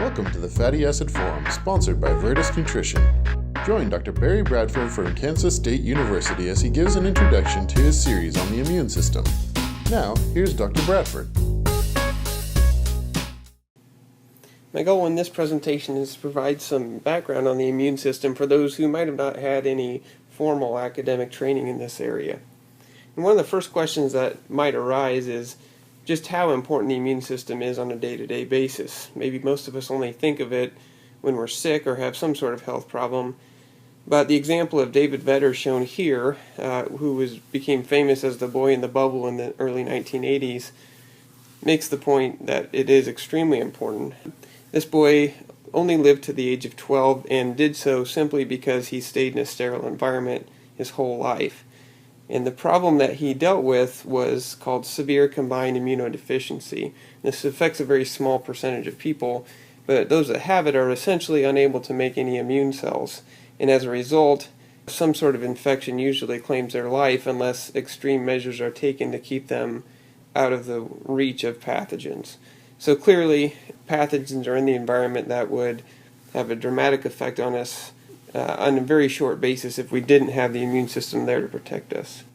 Welcome to the Fatty Acid Forum, sponsored by Virtus Nutrition. Join Dr. Barry Bradford from Kansas State University as he gives an introduction to his series on the immune system. Now, here's Dr. Bradford. My goal in this presentation is to provide some background on the immune system for those who might have not had any formal academic training in this area. And one of the first questions that might arise is just how important the immune system is on a day-to-day basis. Maybe most of us only think of it when we're sick or have some sort of health problem. But the example of David Vetter shown here, who became famous as the boy in the bubble in the early 1980s, makes the point that it is extremely important. This boy only lived to the age of 12 and did so simply because he stayed in a sterile environment his whole life. And the problem that he dealt with was called severe combined immunodeficiency. This affects a very small percentage of people, but those that have it are essentially unable to make any immune cells. And as a result, some sort of infection usually claims their life unless extreme measures are taken to keep them out of the reach of pathogens. So clearly, pathogens are in the environment that would have a dramatic effect on us on a very short basis if we didn't have the immune system there to protect us.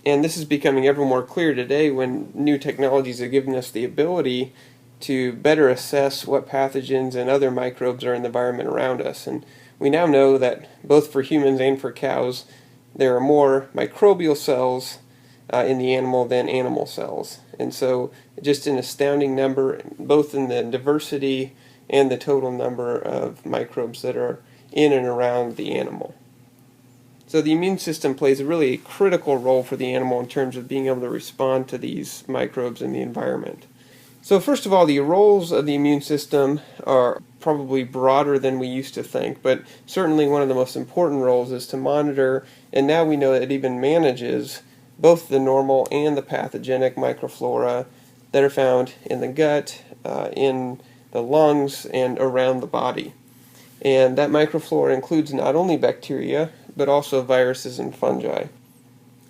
And this is becoming ever more clear today when new technologies have given us the ability to better assess what pathogens and other microbes are in the environment around us. And we now know that both for humans and for cows, there are more microbial cells in the animal than animal cells. And so just an astounding number, both in the diversity and the total number of microbes that are in and around the animal. So the immune system plays a really critical role for the animal in terms of being able to respond to these microbes in the environment. So first of all, the roles of the immune system are probably broader than we used to think, but certainly one of the most important roles is to monitor, and now we know that it even manages, both the normal and the pathogenic microflora that are found in the gut, in the lungs, and around the body. And that microflora includes not only bacteria, but also viruses and fungi.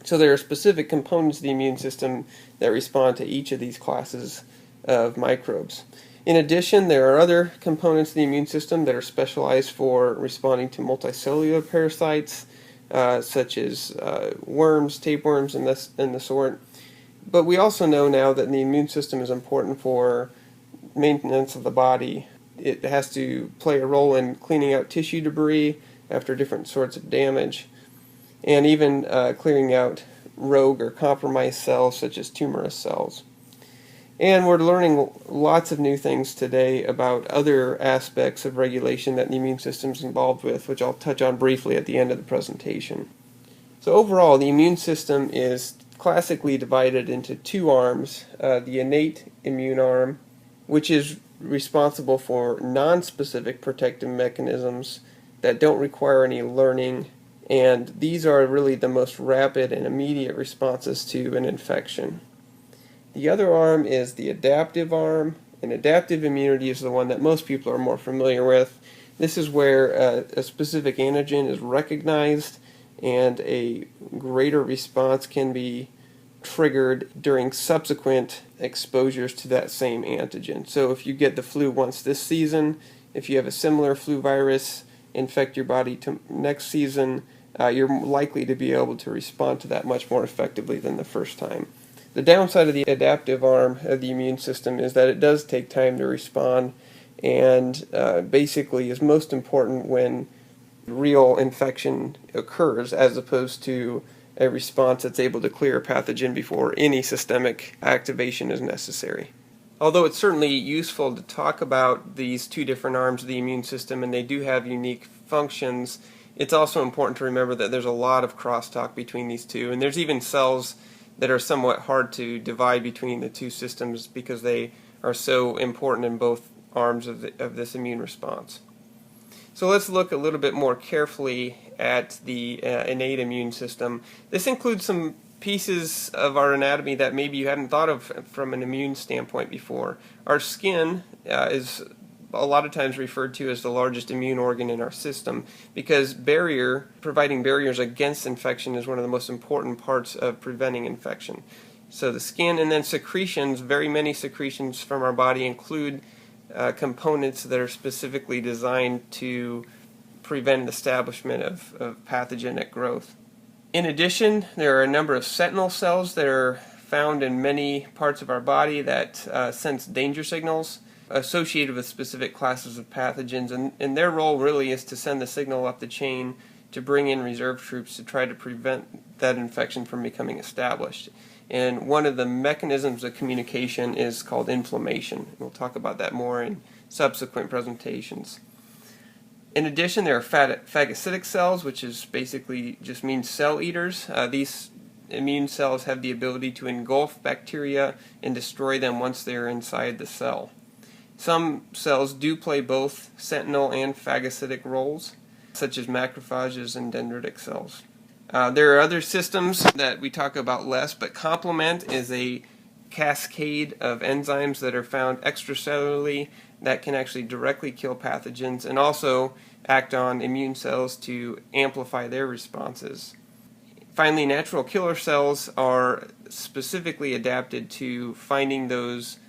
So there are specific components of the immune system that respond to each of these classes of microbes. In addition, there are other components of the immune system that are specialized for responding to multicellular parasites, such as worms, tapeworms, and the sort. But we also know now that the immune system is important for maintenance of the body. It has to play a role in cleaning out tissue debris after different sorts of damage, and even clearing out rogue or compromised cells such as tumorous cells. And we're learning lots of new things today about other aspects of regulation that the immune system is involved with, which I'll touch on briefly at the end of the presentation. So overall, the immune system is classically divided into two arms, the innate immune arm, which is responsible for non-specific protective mechanisms that don't require any learning, and these are really the most rapid and immediate responses to an infection. The other arm is the adaptive arm, and adaptive immunity is the one that most people are more familiar with. This is where a specific antigen is recognized and a greater response can be triggered during subsequent exposures to that same antigen. So if you get the flu once this season, if you have a similar flu virus infect your body next season, you're likely to be able to respond to that much more effectively than the first time. The downside of the adaptive arm of the immune system is that it does take time to respond and basically is most important when real infection occurs as opposed to a response that's able to clear a pathogen before any systemic activation is necessary. Although it's certainly useful to talk about these two different arms of the immune system and they do have unique functions, it's also important to remember that there's a lot of crosstalk between these two, and there's even cells that are somewhat hard to divide between the two systems because they are so important in both arms of this immune response. So let's look a little bit more carefully at the innate immune system. This includes some pieces of our anatomy that maybe you hadn't thought of from an immune standpoint before. Our skin is a lot of times referred to as the largest immune organ in our system because providing barriers against infection is one of the most important parts of preventing infection. So the skin, and then secretions, very many secretions from our body include components that are specifically designed to prevent the establishment of pathogenic growth. In addition, there are a number of sentinel cells that are found in many parts of our body that sense danger signals associated with specific classes of pathogens, and their role really is to send the signal up the chain to bring in reserve troops to try to prevent that infection from becoming established. And one of the mechanisms of communication is called inflammation. We'll talk about that more in subsequent presentations. In addition, there are phagocytic cells, which is basically just means cell eaters. These immune cells have the ability to engulf bacteria and destroy them once they're inside the cell. Some cells do play both sentinel and phagocytic roles, such as macrophages and dendritic cells. There are other systems that we talk about less, but complement is a cascade of enzymes that are found extracellularly that can actually directly kill pathogens and also act on immune cells to amplify their responses. Finally, natural killer cells are specifically adapted to finding those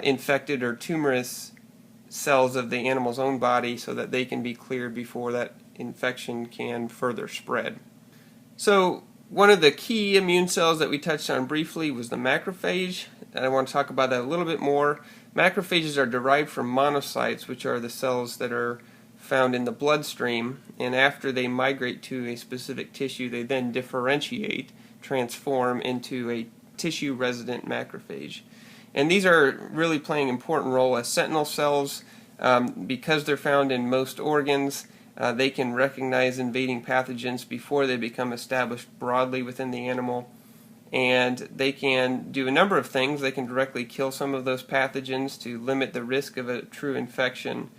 infected or tumorous cells of the animal's own body so that they can be cleared before that infection can further spread. So one of the key immune cells that we touched on briefly was the macrophage, and I want to talk about that a little bit more. Macrophages are derived from monocytes, which are the cells that are found in the bloodstream, and after they migrate to a specific tissue, they then differentiate, transform into a tissue-resident macrophage. And these are really playing an important role as sentinel cells. Because they're found in most organs, they can recognize invading pathogens before they become established broadly within the animal. And they can do a number of things. They can directly kill some of those pathogens to limit the risk of a true infection.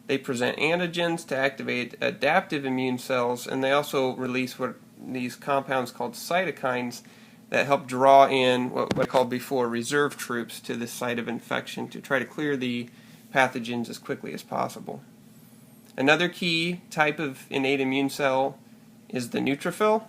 They present antigens to activate adaptive immune cells, and they also release these compounds called cytokines that help draw in what I called before reserve troops to the site of infection to try to clear the pathogens as quickly as possible. Another key type of innate immune cell is the neutrophil.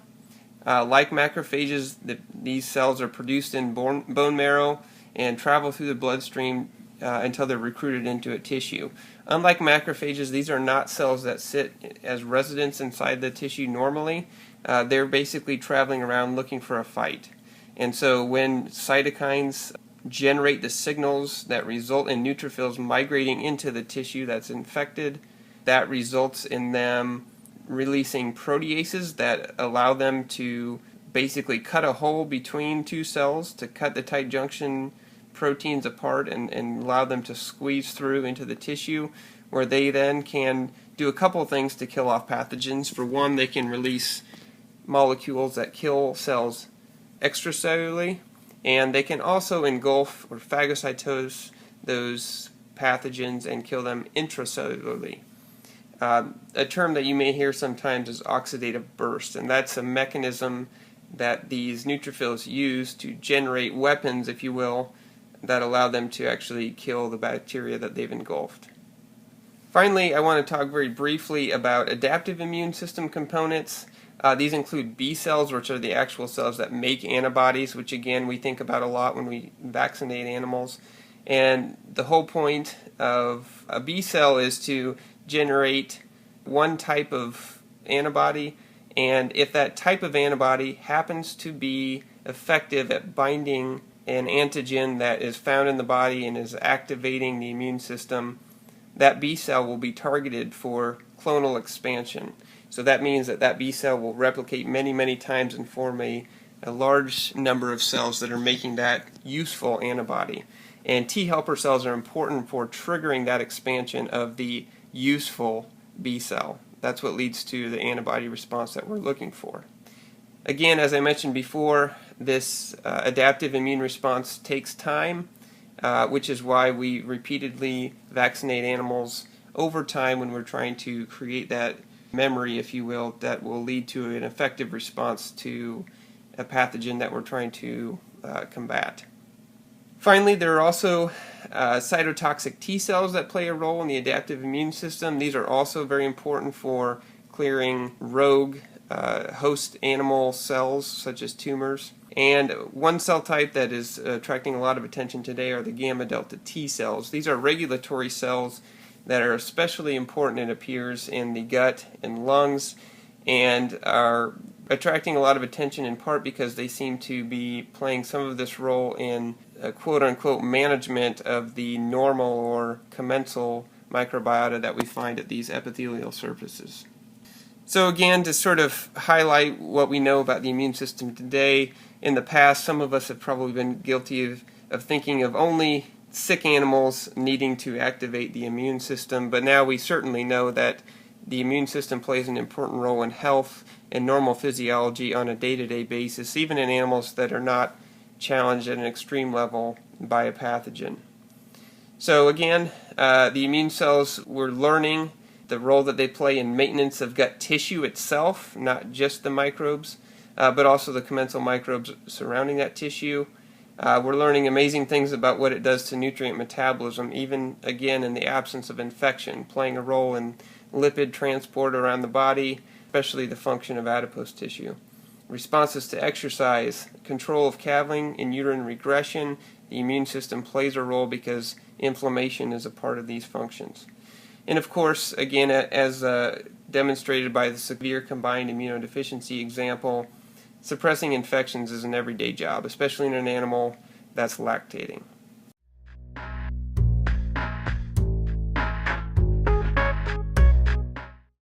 Like macrophages, these cells are produced in bone marrow and travel through the bloodstream until they're recruited into a tissue. Unlike macrophages, these are not cells that sit as residents inside the tissue normally. They're basically traveling around looking for a fight. And so when cytokines generate the signals that result in neutrophils migrating into the tissue that's infected, that results in them releasing proteases that allow them to basically cut a hole between two cells to cut the tight junction proteins apart and allow them to squeeze through into the tissue, where they then can do a couple of things to kill off pathogens. For one, they can release molecules that kill cells extracellularly, and they can also engulf or phagocytose those pathogens and kill them intracellularly. A term that you may hear sometimes is oxidative burst, and that's a mechanism that these neutrophils use to generate weapons, if you will, that allow them to actually kill the bacteria that they've engulfed. Finally, I want to talk very briefly about adaptive immune system components. These include B cells, which are the actual cells that make antibodies, which again we think about a lot when we vaccinate animals. And the whole point of a B cell is to generate one type of antibody, and if that type of antibody happens to be effective at binding an antigen that is found in the body and is activating the immune system, that B cell will be targeted for clonal expansion. So that means that B cell will replicate many, many times and form a large number of cells that are making that useful antibody. And T helper cells are important for triggering that expansion of the useful B cell. That's what leads to the antibody response that we're looking for. Again, as I mentioned before, this adaptive immune response takes time, which is why we repeatedly vaccinate animals over time when we're trying to create that memory, if you will, that will lead to an effective response to a pathogen that we're trying to combat. Finally, there are also cytotoxic T cells that play a role in the adaptive immune system. These are also very important for clearing rogue host animal cells, such as tumors. And one cell type that is attracting a lot of attention today are the gamma delta T cells. These are regulatory cells that are especially important, it appears, in the gut and lungs, and are attracting a lot of attention in part because they seem to be playing some of this role in quote-unquote management of the normal or commensal microbiota that we find at these epithelial surfaces. So again, to sort of highlight what we know about the immune system today, in the past some of us have probably been guilty of thinking of only sick animals needing to activate the immune system, but now we certainly know that the immune system plays an important role in health and normal physiology on a day-to-day basis, even in animals that are not challenged at an extreme level by a pathogen. So again, the immune cells, we're learning the role that they play in maintenance of gut tissue itself, not just the microbes, but also the commensal microbes surrounding that tissue. We're learning amazing things about what it does to nutrient metabolism, even, again, in the absence of infection, playing a role in lipid transport around the body, especially the function of adipose tissue. Responses to exercise, control of calving and uterine regression, the immune system plays a role because inflammation is a part of these functions. And of course, again, as demonstrated by the severe combined immunodeficiency example, suppressing infections is an everyday job, especially in an animal that's lactating.